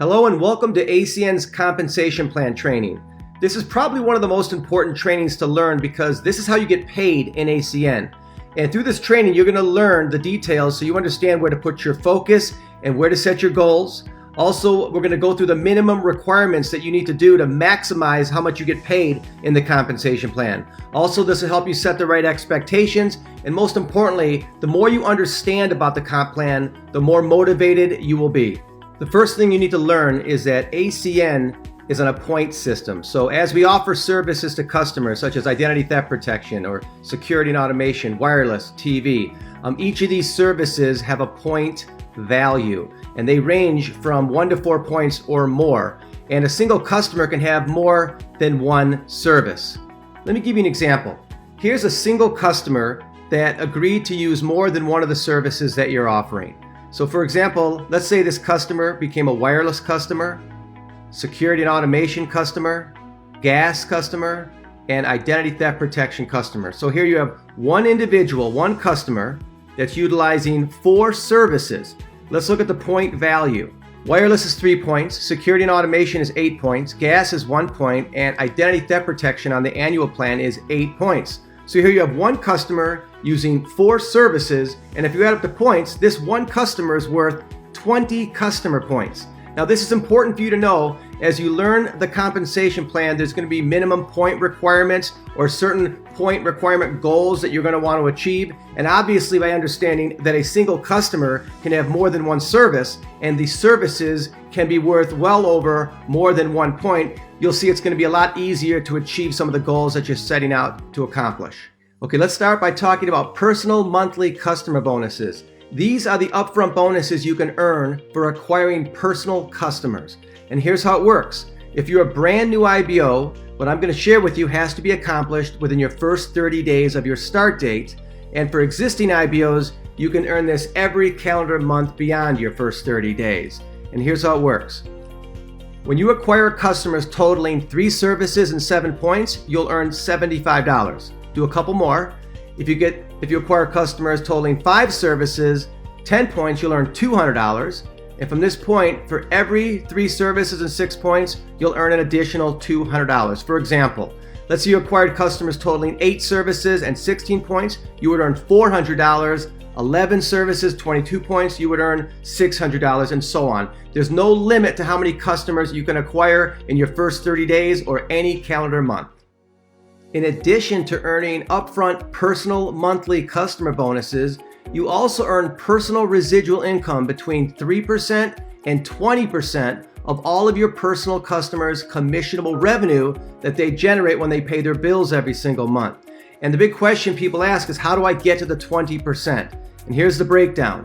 Hello and welcome to ACN's compensation plan training. This is probably one of the most important trainings to learn because this is how you get paid in ACN. And through this training, you're going to learn the details so you understand where to put your focus and where to set your goals. Also, we're going to go through the minimum requirements that you need to do to maximize how much you get paid in the compensation plan. Also, this will help you set the right expectations. And most importantly, the more you understand about the comp plan, the more motivated you will be. The first thing you need to learn is that ACN is on a point system. So as we offer services to customers such as identity theft protection or security and automation, wireless, TV, each of these services have a point value and they range from 1 to 4 points or more. And a single customer can have more than one service. Let me give you an example. Here's a single customer that agreed to use more than one of the services that you're offering. So for example, let's say this customer became a wireless customer, security and automation customer, gas customer, and identity theft protection customer. So here you have one individual, one customer that's utilizing 4 services. Let's look at the point value. Wireless is 3 points, security and automation is 8 points, gas is 1 point, and identity theft protection on the annual plan is 8 points. So here you have one customer using 4 services, and if you add up the points, this one customer is worth 20 customer points. Now this is important for you to know. As you learn the compensation plan, there's going to be minimum point requirements or certain point requirement goals that you're going to want to achieve. And obviously by understanding that a single customer can have more than one service and these services can be worth well over more than 1 point, you'll see it's going to be a lot easier to achieve some of the goals that you're setting out to accomplish. Okay, let's start by talking about personal monthly customer bonuses. These are the upfront bonuses you can earn for acquiring personal customers. And here's how it works. If you're a brand new IBO, what I'm going to share with you has to be accomplished within your first 30 days of your start date. And for existing IBOs, you can earn this every calendar month beyond your first 30 days. And here's how it works. When you acquire customers totaling 3 services and 7 points, you'll earn $75. Do a couple more. If you acquire customers totaling 5 services, 10 points, you'll earn $200. And from this point, for every 3 services and 6 points, you'll earn an additional $200. For example, let's say you acquired customers totaling 8 services and 16 points, you would earn $400. 11 services, 22 points, you would earn $600, and so on. There's no limit to how many customers you can acquire in your first 30 days or any calendar month. In addition to earning upfront personal monthly customer bonuses, you also earn personal residual income between 3% and 20% of all of your personal customers' commissionable revenue that they generate when they pay their bills every single month. And the big question people ask is, how do I get to the 20%? And here's the breakdown.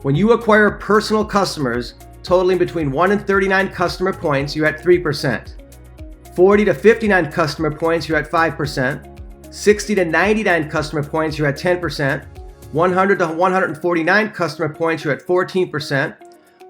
When you acquire personal customers totaling between 1 and 39 customer points, you're at 3%. 40 to 59 customer points, you're at 5%. 60 to 99 customer points, you're at 10%. 100 to 149 customer points, you're at 14%.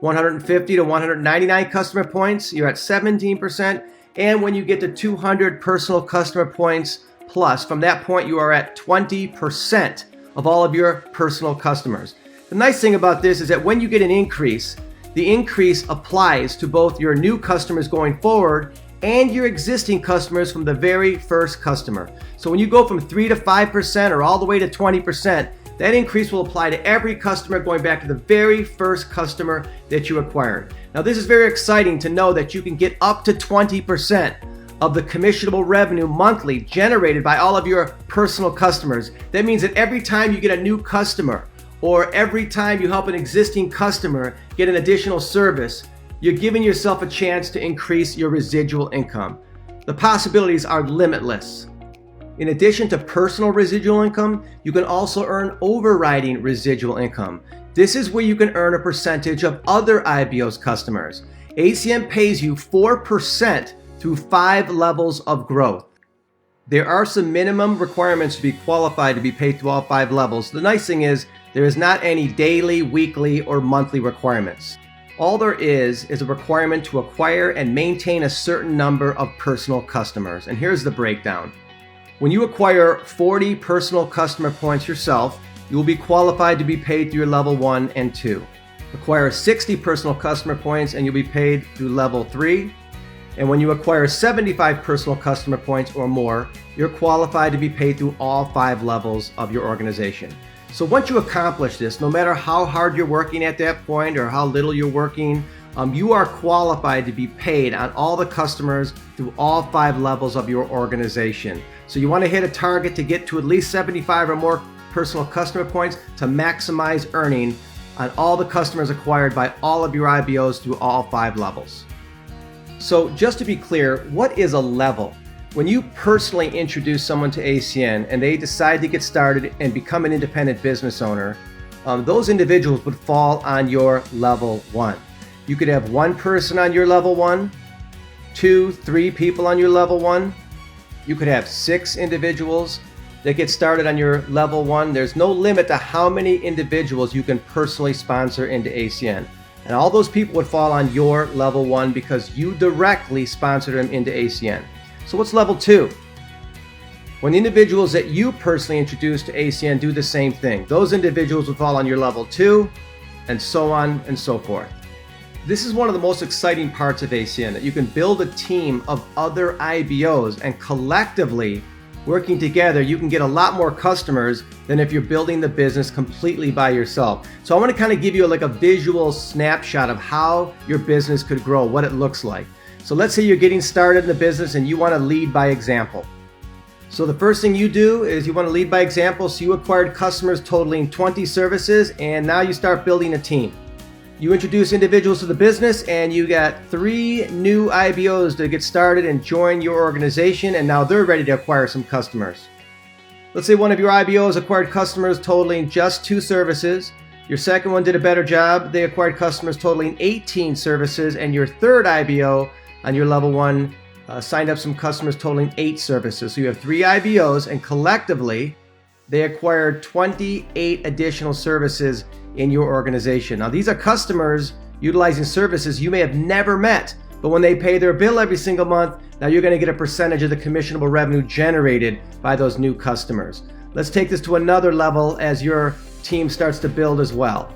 150 to 199 customer points, you're at 17%. And when you get to 200 personal customer points plus, from that point you are at 20% of all of your personal customers. The nice thing about this is that when you get an increase, the increase applies to both your new customers going forward and your existing customers from the very first customer. So when you go from 3 to 5% or all the way to 20%, that increase will apply to every customer going back to the very first customer that you acquired. Now this is very exciting to know that you can get up to 20% of the commissionable revenue monthly generated by all of your personal customers. That means that every time you get a new customer or every time you help an existing customer get an additional service, you're giving yourself a chance to increase your residual income. The possibilities are limitless. In addition to personal residual income, you can also earn overriding residual income. This is where you can earn a percentage of other IBO's customers. ACN pays you 4% through 5 levels of growth. There are some minimum requirements to be qualified to be paid through all 5 levels. The nice thing is there is not any daily, weekly, or monthly requirements. All there is a requirement to acquire and maintain a certain number of personal customers. And here's the breakdown. When you acquire 40 personal customer points yourself, you will be qualified to be paid through your level 1 and 2. Acquire 60 personal customer points and you'll be paid through level 3. And when you acquire 75 personal customer points or more, you're qualified to be paid through all 5 levels of your organization. So once you accomplish this, no matter how hard you're working at that point or how little you're working, you are qualified to be paid on all the customers through all 5 levels of your organization. So you want to hit a target to get to at least 75 or more personal customer points to maximize earning on all the customers acquired by all of your IBOs through all 5 levels. So just to be clear, what is a level? When you personally introduce someone to ACN and they decide to get started and become an independent business owner, those individuals would fall on your level 1. You could have 1 person on your level 1, 2, 3 people on your level 1. You could have 6 individuals that get started on your level 1. There's no limit to how many individuals you can personally sponsor into ACN. And all those people would fall on your level 1 because you directly sponsored them into ACN. So what's level 2? When the individuals that you personally introduced to ACN do the same thing, those individuals would fall on your level 2, and so on and so forth. This is one of the most exciting parts of ACN, that you can build a team of other IBOs, and collectively working together, you can get a lot more customers than if you're building the business completely by yourself. So I want to kind of give you like a visual snapshot of how your business could grow, what it looks like. So let's say you're getting started in the business and you want to lead by example. So the first thing you do is you want to lead by example. So you acquired customers totaling 20 services, and now you start building a team. You introduce individuals to the business, and you got 3 new IBOs to get started and join your organization, and now they're ready to acquire some customers. Let's say one of your IBOs acquired customers totaling just 2 services. Your second one did a better job. They acquired customers totaling 18 services, and your third IBO on your level 1 signed up some customers totaling 8 services. So you have 3 IBOs, and collectively they acquired 28 additional services in your organization. Now, these are customers utilizing services you may have never met, but when they pay their bill every single month, now you're going to get a percentage of the commissionable revenue generated by those new customers. Let's take this to another level as your team starts to build as well.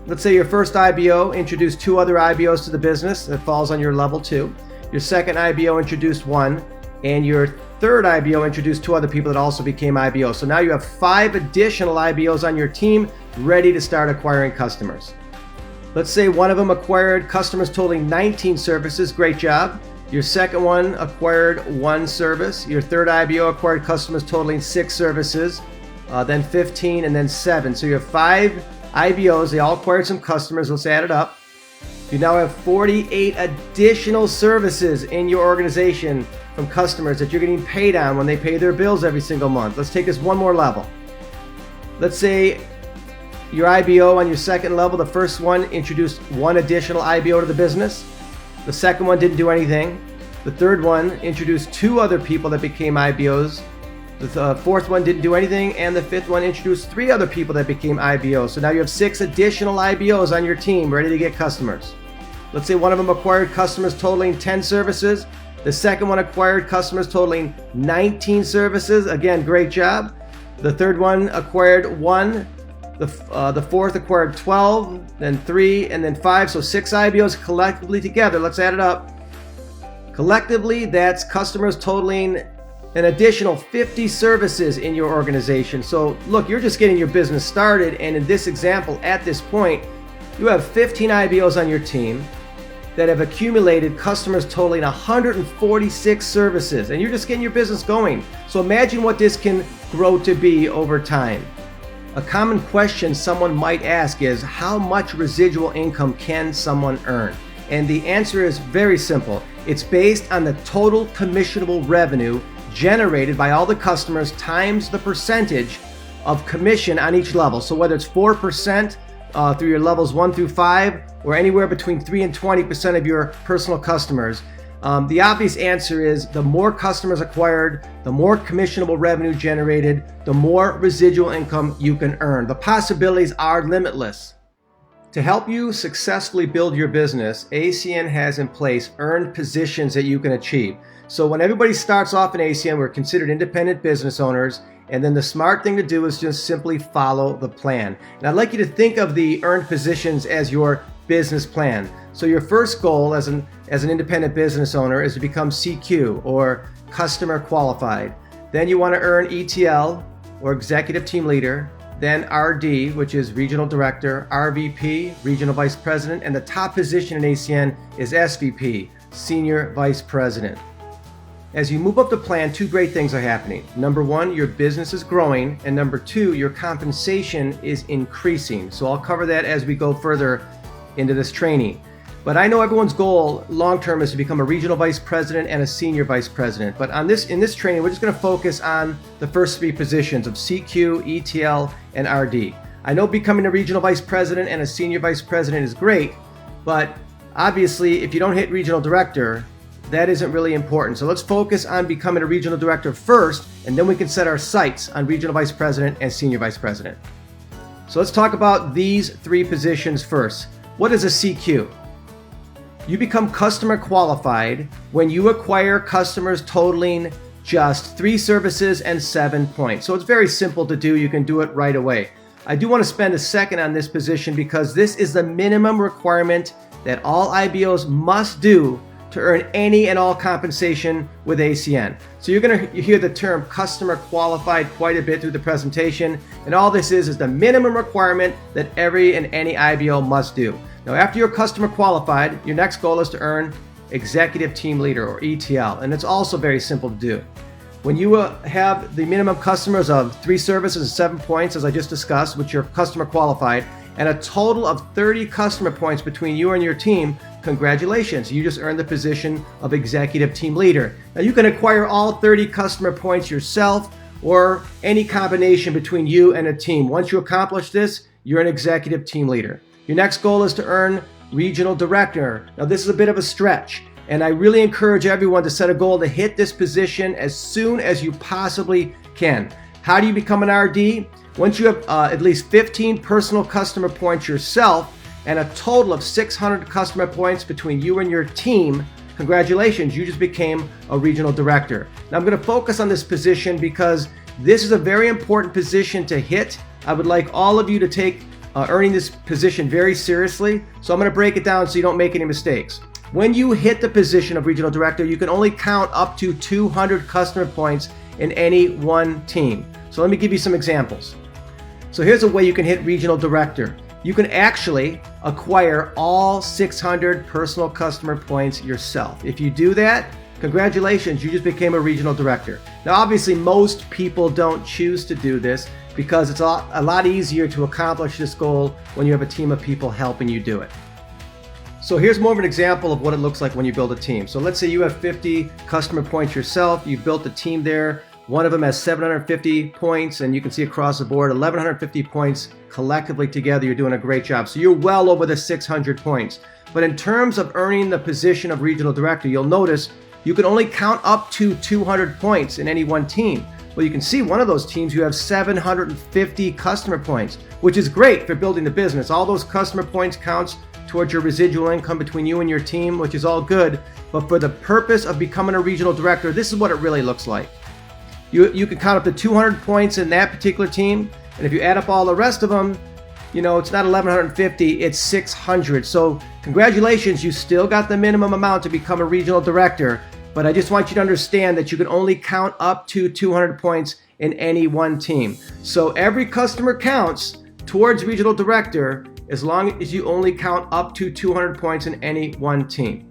Let's say your first IBO introduced 2 other IBOs to the business. That falls on your level 2. Your second IBO introduced 1, and your third IBO introduced 2 other people that also became IBOs. So now you have 5 additional IBOs on your team ready to start acquiring customers. Let's say one of them acquired customers totaling 19 services. Great job. Your second one acquired 1 service. Your third IBO acquired customers totaling 6 services, then 15, and then 7. So you have 5 IBOs. They all acquired some customers. Let's add it up. You now have 48 additional services in your organization from customers that you're getting paid on when they pay their bills every single month. Let's take this one more level. Let's say your IBO on your second level, the first one introduced 1 additional IBO to the business. The second one didn't do anything. The third one introduced 2 other people that became IBOs. The fourth one didn't do anything, and the fifth one introduced 3 other people that became IBOs. So now you have 6 additional IBOs on your team ready to get customers. Let's say one of them acquired customers totaling 10 services. The second one acquired customers totaling 19 services. Again, great job. The third one acquired 1. The fourth acquired 12, then 3, and then 5. So 6 IBOs collectively together. Let's add it up. Collectively, that's customers totaling an additional 50 services in your organization. So look, you're just getting your business started, and in this example, at this point, you have 15 IBOs on your team that have accumulated customers totaling 146 services, and you're just getting your business going. So imagine what this can grow to be over time. A common question someone might ask is, how much residual income can someone earn? And the answer is very simple. It's based on the total commissionable revenue generated by all the customers times the percentage of commission on each level. So whether it's 4% through your levels 1 through 5, or anywhere between 3 and 20% of your personal customers, the obvious answer is the more customers acquired, the more commissionable revenue generated, the more residual income you can earn. The possibilities are limitless. To help you successfully build your business, ACN has in place earned positions that you can achieve. So when everybody starts off in ACN, we're considered independent business owners, And then the smart thing to do is just simply follow the plan. And I'd like you to think of the earned positions as your business plan. So your first goal as an independent business owner is to become CQ, or customer qualified. Then you want to earn ETL, or executive team leader. Then RD, which is regional director, RVP, regional vice president, and the top position in ACN is SVP, senior vice president. As you move up the plan, two great things are happening. Number one, your business is growing, and number two, your compensation is increasing. So I'll cover that as we go further into this training. But I know everyone's goal long-term is to become a regional vice president and a senior vice president. But in this training, we're just going to focus on the first three positions of CQ, ETL, and RD. I know becoming a regional vice president and a senior vice president is great, but obviously if you don't hit regional director, that isn't really important. So let's focus on becoming a regional director first, and then we can set our sights on regional vice president and senior vice president. So let's talk about these three positions first. What is a CQ? You become customer qualified when you acquire customers totaling just 3 services and 7 points. So it's very simple to do. You can do it right away. I do want to spend a second on this position because this is the minimum requirement that all IBOs must do to earn any and all compensation with ACN. So you're going to hear the term customer qualified quite a bit through the presentation, and all this is the minimum requirement that every and any IBO must do. Now, after you're customer qualified, your next goal is to earn executive team leader, or ETL, and it's also very simple to do. When you have the minimum customers of 3 services and 7 points, as I just discussed, which you're customer qualified, and a total of 30 customer points between you and your team, congratulations, you just earned the position of executive team leader. Now you can acquire all 30 customer points yourself or any combination between you and a team. Once you accomplish this, you're an executive team leader. Your next goal is to earn regional director. Now this is a bit of a stretch, and I really encourage everyone to set a goal to hit this position as soon as you possibly can. How do you become an RD? Once you have at least 15 personal customer points yourself and a total of 600 customer points between you and your team, congratulations, you just became a regional director. Now I'm going to focus on this position because this is a very important position to hit. I would like all of you to take earning this position very seriously. So I'm going to break it down so you don't make any mistakes. When you hit the position of regional director, you can only count up to 200 customer points in any one team. So let me give you some examples. So here's a way you can hit regional director. You can actually acquire all 600 personal customer points yourself. If you do that, congratulations, you just became a regional director. Now obviously most people don't choose to do this because it's a lot easier to accomplish this goal when you have a team of people helping you do it. So here's more of an example of what it looks like when you build a team. So let's say you have 50 customer points yourself, you've built a team there. One of them has 750 points, and you can see across the board 1,150 points collectively together. You're doing a great job. So you're well over the 600 points. But in terms of earning the position of regional director, you'll notice you can only count up to 200 points in any one team. Well, you can see one of those teams, you have 750 customer points, which is great for building the business. All those customer points counts towards your residual income between you and your team, which is all good. But for the purpose of becoming a regional director, this is what it really looks like. You can count up to 200 points in that particular team, and if you add up all the rest of them, you know, it's not 1,150, it's 600. So congratulations, you still got the minimum amount to become a regional director, but I just want you to understand that you can only count up to 200 points in any one team. So every customer counts towards regional director as long as you only count up to 200 points in any one team.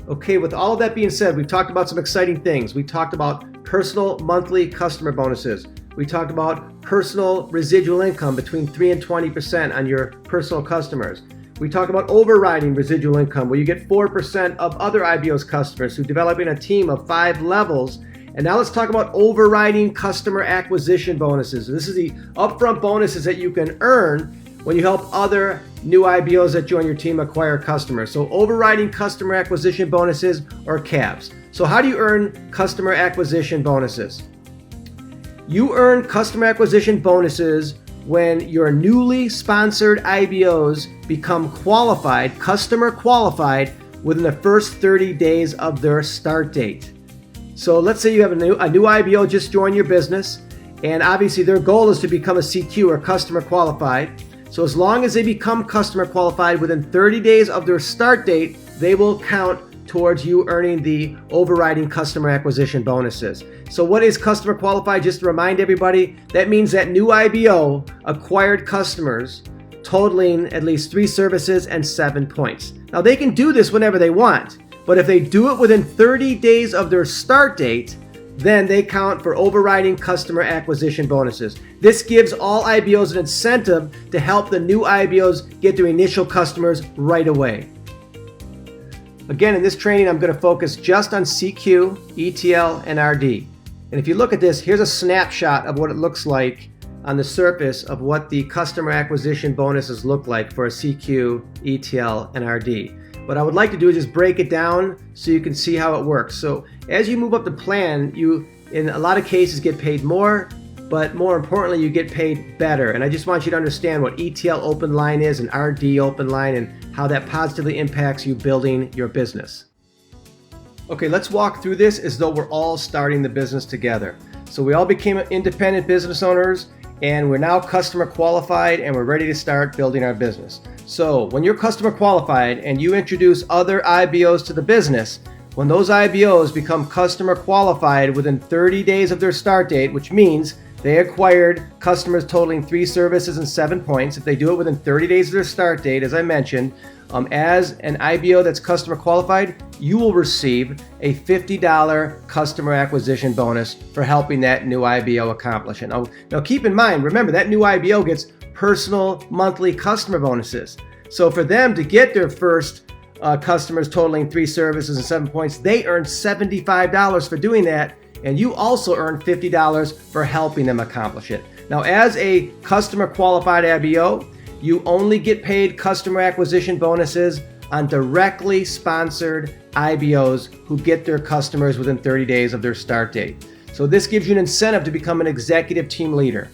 Okay, with all of that being said, we've talked about some exciting things. We talked about personal monthly customer bonuses. We talked about personal residual income between 3 and 20% on your personal customers. We talked about overriding residual income, where you get 4% of other IBO's customers who develop in a team of 5 levels. And now let's talk about overriding customer acquisition bonuses. This is the upfront bonuses that you can earn when you help other new IBOs that join your team acquire customers. So overriding customer acquisition bonuses, or CABs. So how do you earn customer acquisition bonuses? You earn customer acquisition bonuses when your newly sponsored IBOs become qualified, customer qualified, within the first 30 days of their start date. So let's say you have a new IBO just joined your business, And obviously their goal is to become a CQ or customer qualified. So as long as they become customer qualified within 30 days of their start date, they will count towards you earning the overriding customer acquisition bonuses. So what is customer qualified? Just to remind everybody, that means that new IBO acquired customers totaling at least 3 services and 7 points. Now they can do this whenever they want, but if they do it within 30 days of their start date, then they count for overriding customer acquisition bonuses. This gives all IBOs an incentive to help the new IBOs get their initial customers right away. Again, in this training, I'm going to focus just on CQ, ETL, and RD. And if you look at this, here's a snapshot of what it looks like on the surface of what the customer acquisition bonuses look like for a CQ, ETL, and RD. What I would like to do is just break it down so you can see how it works. So as you move up the plan, you, in a lot of cases, get paid more, but more importantly, you get paid better. And I just want you to understand what ETL open line is and RD open line and how that positively impacts you building your business. Okay, let's walk through this as though we're all starting the business together. So we all became independent business owners, and we're now customer qualified, and we're ready to start building our business. So when you're customer qualified and you introduce other IBOs to the business, when those IBOs become customer qualified within 30 days of their start date, which means they acquired customers totaling 3 services and 7 points. If they do it within 30 days of their start date, as I mentioned, as an IBO that's customer qualified, you will receive a $50 customer acquisition bonus for helping that new IBO accomplish it. Now keep in mind, remember that new IBO gets personal monthly customer bonuses. So for them to get their first customers totaling 3 services and 7 points, they earn $75 for doing that. And you also earn $50 for helping them accomplish it. Now, as a customer qualified IBO, you only get paid customer acquisition bonuses on directly sponsored IBOs who get their customers within 30 days of their start date. So this gives you an incentive to become an executive team leader.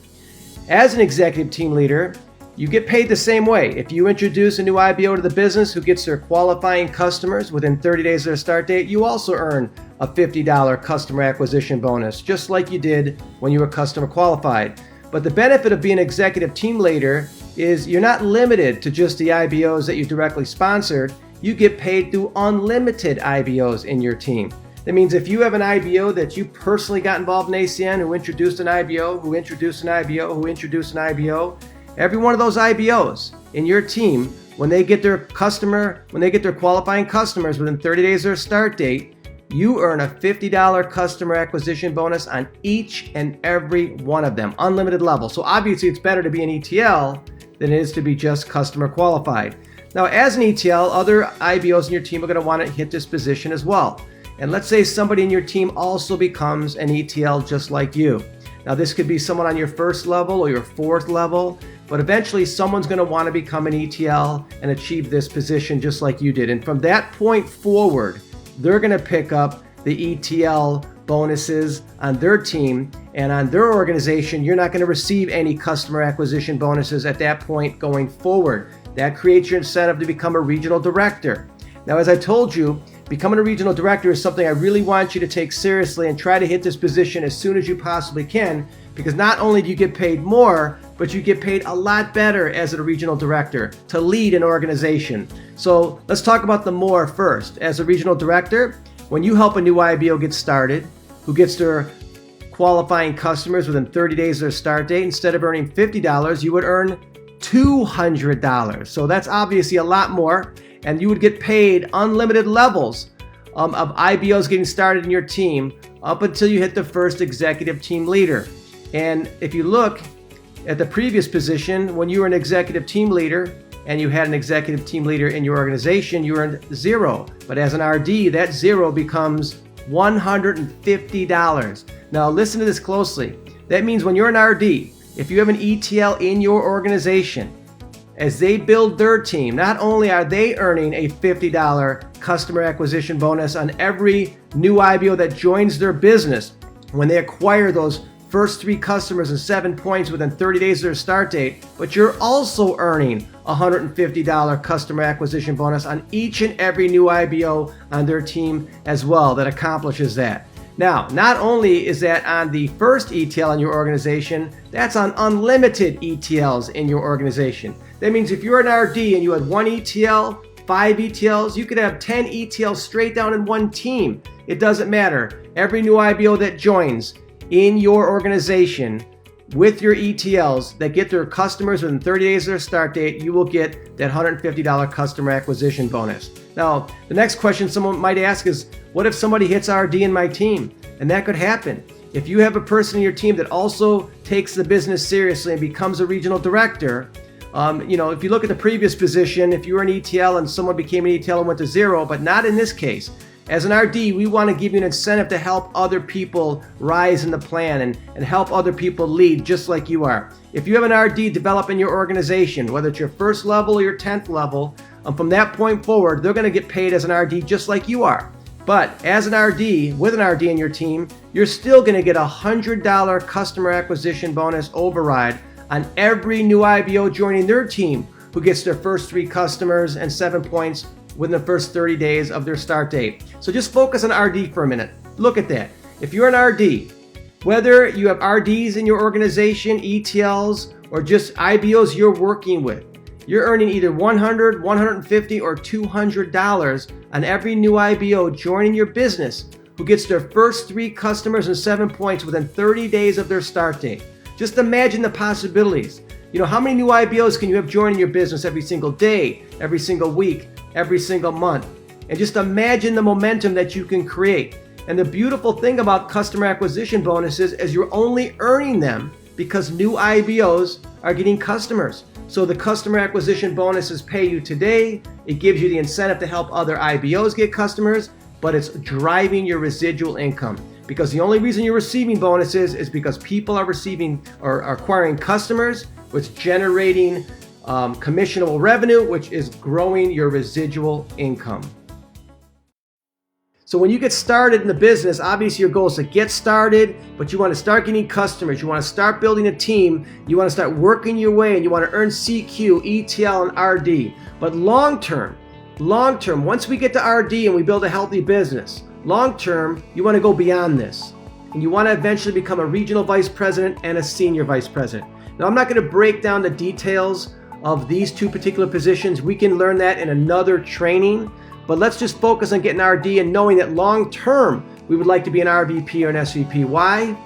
As an executive team leader, you get paid the same way. If you introduce a new IBO to the business who gets their qualifying customers within 30 days of their start date, you also earn a $50 customer acquisition bonus, just like you did when you were customer qualified. But the benefit of being an executive team leader is you're not limited to just the IBOs that you directly sponsored. You get paid through unlimited IBOs in your team. That means if you have an IBO that you personally got involved in ACN, who introduced an IBO, who introduced an IBO, who introduced an IBO, every one of those IBOs in your team, when they get their qualifying customers within 30 days of their start date, you earn a $50 customer acquisition bonus on each and every one of them, unlimited level. So obviously it's better to be an ETL than it is to be just customer qualified. Now, as an ETL, other IBOs in your team are going to want to hit this position as well. And let's say somebody in your team also becomes an ETL just like you. Now, this could be someone on your first level or your fourth level, but eventually someone's going to want to become an ETL and achieve this position just like you did. And from that point forward, they're going to pick up the ETL bonuses on their team, and on their organization, you're not going to receive any customer acquisition bonuses at that point going forward. That creates your incentive to become a regional director. Now, as I told you, becoming a regional director is something I really want you to take seriously and try to hit this position as soon as you possibly can, because not only do you get paid more, but you get paid a lot better as a regional director to lead an organization. So let's talk about the more first. As a regional director, when you help a new IBO get started, who gets their qualifying customers within 30 days of their start date, instead of earning $50, you would earn $200. So that's obviously a lot more, and you would get paid unlimited levels of IBOs getting started in your team up until you hit the first executive team leader. And if you look at the previous position, when you were an executive team leader and you had an executive team leader in your organization, you earned $0. But as an RD, that $0 becomes $150. Now listen to this closely. That means when you're an RD, if you have an ETL in your organization, as they build their team, not only are they earning a $50 customer acquisition bonus on every new IBO that joins their business when they acquire those first 3 customers and 7 points within 30 days of their start date, but you're also earning a $150 customer acquisition bonus on each and every new IBO on their team as well that accomplishes that. Now, not only is that on the first ETL in your organization, that's on unlimited ETLs in your organization. That means if you're an RD and you had 1 ETL, 5 ETLs, you could have 10 ETLs straight down in one team. It doesn't matter. Every new IBO that joins in your organization with your ETLs that get their customers within 30 days of their start date, you will get that $150 customer acquisition bonus. Now, the next question someone might ask is, what if somebody hits RD in my team? And that could happen. If you have a person in your team that also takes the business seriously and becomes a regional director, if you look at the previous position, if you were an ETL and someone became an ETL and went to 0, but not in this case. As an RD, we want to give you an incentive to help other people rise in the plan and help other people lead just like you are. If you have an RD develop in your organization, whether it's your first level or your 10th level, from that point forward, they're going to get paid as an RD just like you are. But as an RD, with an RD in your team, you're still going to get a $100 customer acquisition bonus override on every new IBO joining their team who gets their first 3 customers and 7 points within the first 30 days of their start date. So just focus on RD for a minute. Look at that. If you're an RD, whether you have RDs in your organization, ETLs, or just IBOs you're working with, you're earning either $100, $150, or $200 on every new IBO joining your business who gets their first 3 customers and 7 points within 30 days of their start date. Just imagine the possibilities. How many new IBOs can you have joining your business every single day, every single week, every single month? And just imagine the momentum that you can create. And the beautiful thing about customer acquisition bonuses is you're only earning them because new IBOs are getting customers. So the customer acquisition bonuses pay you today. It gives you the incentive to help other IBOs get customers, but it's driving your residual income. Because the only reason you're receiving bonuses is because people are receiving or are acquiring customers, which is generating commissionable revenue, which is growing your residual income. So when you get started in the business, obviously your goal is to get started, but you want to start getting customers. You want to start building a team. You want to start working your way, and you want to earn CQ, ETL, and RD. But long term, once we get to RD and we build a healthy business, long term, you want to go beyond this. And you want to eventually become a regional vice president and a senior vice president. Now, I'm not going to break down the details of these 2 particular positions. We can learn that in another training. But let's just focus on getting RD and knowing that long term, we would like to be an RVP or an SVP. Why?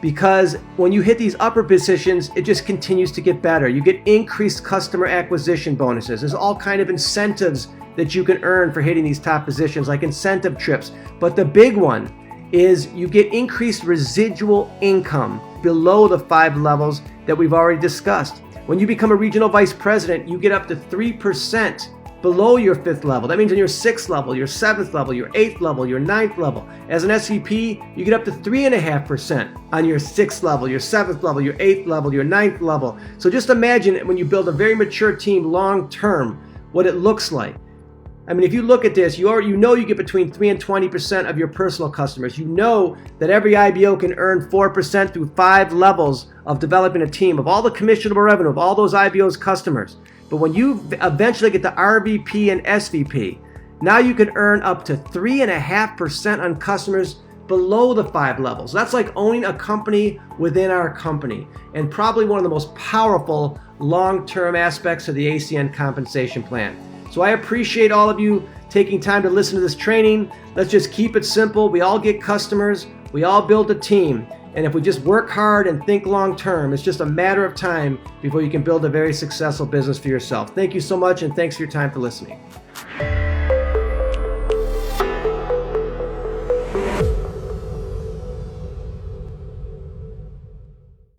Because when you hit these upper positions, it just continues to get better. You get increased customer acquisition bonuses. There's all kind of incentives that you can earn for hitting these top positions, like incentive trips. But the big one is you get increased residual income below the 5 levels that we've already discussed. When you become a regional vice president, you get up to 3% below your 5th level. That means on your 6th level, your 7th level, your 8th level, your 9th level. As an SVP, you get up to 3.5% on your 6th level, your 7th level, your 8th level, your 9th level. So just imagine when you build a very mature team long term, what it looks like. I mean, if you look at this, you know you get between 3 and 20% of your personal customers. You know that every IBO can earn 4% through 5 levels of developing a team, of all the commissionable revenue, of all those IBO's customers. But when you eventually get to RVP and SVP, now you can earn up to 3.5% on customers below the 5 levels. That's like owning a company within our company, and probably one of the most powerful long-term aspects of the ACN compensation plan. So I appreciate all of you taking time to listen to this training. Let's just keep it simple. We all get customers. We all build a team. And if we just work hard and think long term, it's just a matter of time before you can build a very successful business for yourself. Thank you so much, and thanks for your time for listening.